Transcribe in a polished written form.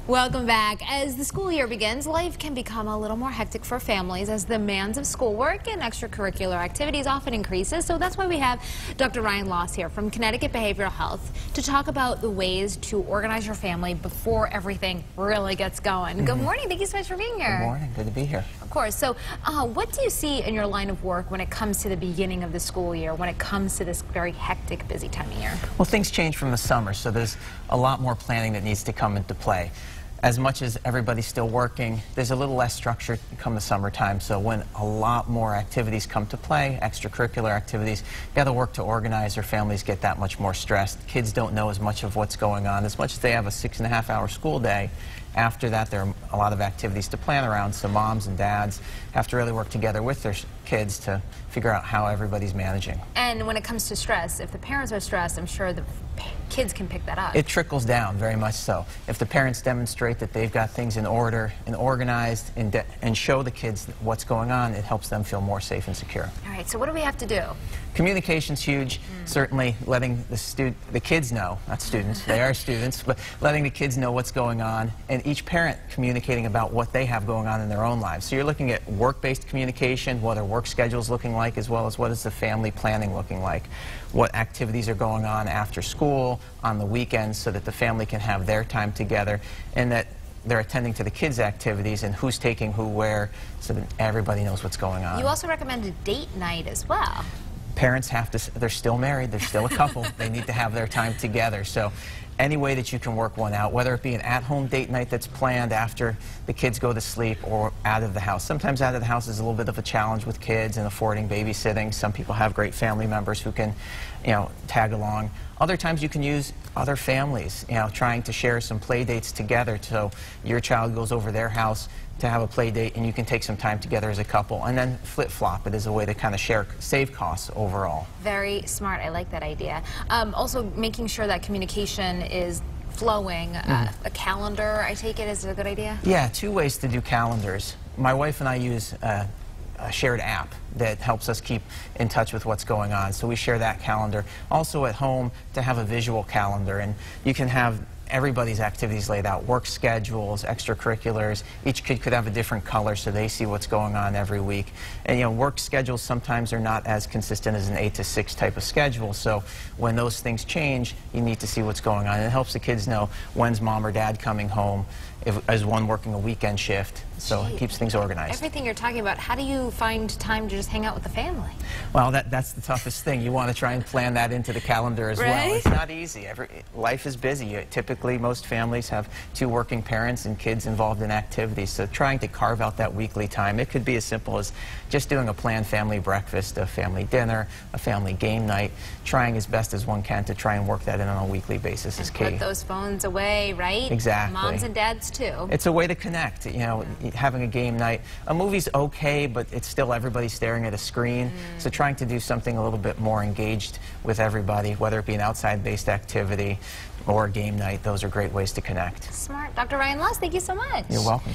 Welcome back. As the school year begins, life can become a little more hectic for families as the demands of schoolwork and extracurricular activities often increases. So that's why we have Dr. Ryan Loss here from Connecticut Behavioral Health to talk about the ways to organize your family before everything really gets going. Good morning. Thank you so much for being here. Good morning. Good to be here. Of course. So what do you see in your line of work when it comes to the beginning of the school year, when it comes to this very hectic, busy time of year? Well, things change from the summer, so there's a lot more planning that needs to come into play. As much as everybody's still working, there's a little less structure come the summertime, so when a lot more activities come to play, extracurricular activities, you got to work to organize, or families get that much more stressed. Kids don't know as much of what's going on. As much as they have a 6.5-hour school day, after that there are a lot of activities to plan around, so moms and dads have to really work together with their kids to figure out how everybody's managing. And when it comes to stress, if the parents are stressed, I'm sure the kids can pick that up. It trickles down, very much so. If the parents demonstrate that they've got things in order and organized and show the kids what's going on, it helps them feel more safe and secure. All right, so what do we have to do? Communication's huge. Certainly letting the kids know, not students, they are students, but letting the kids know what's going on, and each parent communicating about what they have going on in their own lives. So you're looking at work-based communication, what are work schedules looking like, as well as what is the family planning looking like, what activities are going on after school, on the weekends, so that the family can have their time together, and that they're attending to the kids' activities and who's taking who where, so that everybody knows what's going on. You also recommend a date night as well. Parents have to, they're still married, they're still a couple, they need to have their time together. So any way that you can work one out, whether it be an at-home date night that's planned after the kids go to sleep or out of the house. Sometimes out of the house is a little bit of a challenge with kids and affording babysitting. Some people have great family members who can, tag along. Other times you can use other families, trying to share some play dates together, so your child goes over their house to have a play date and you can take some time together as a couple, and then flip-flop it as a way to kind of save costs overall. Very smart. I like that idea. Also making sure that communication is flowing. A calendar, I take it, is a good idea? Yeah, 2 ways to do calendars. My wife and I use a shared app that helps us keep in touch with what's going on. So we share that calendar. Also at home, to have a visual calendar, and you can have everybody's activities laid out, work schedules, extracurriculars. Each kid could have a different color so they see what's going on every week. And work schedules sometimes are not as consistent as an 8 to 6 type of schedule, so when those things change, you need to see what's going on. And it helps the kids know when's mom or dad coming home, is one working a weekend shift, so it keeps things organized. Everything you're talking about, how do you find time to just hang out with the family? Well, that's the toughest thing. You want to try and plan that into the calendar as well. It's not easy. Life is busy. Typically, most families have 2 working parents and kids involved in activities, so trying to carve out that weekly time. It could be as simple as just doing a planned family breakfast, a family dinner, a family game night, trying as best as one can to try and work that in on a weekly basis is key. Put those phones away, right? Exactly. Moms and dads too. It's a way to connect, having a game night. A movie's okay, but it's still everybody staring at a screen. So trying to do something a little bit more engaged with everybody, whether it be an outside-based activity or a game night, those are great ways to connect. Smart. Dr. Ryan Loss, thank you so much. You're welcome.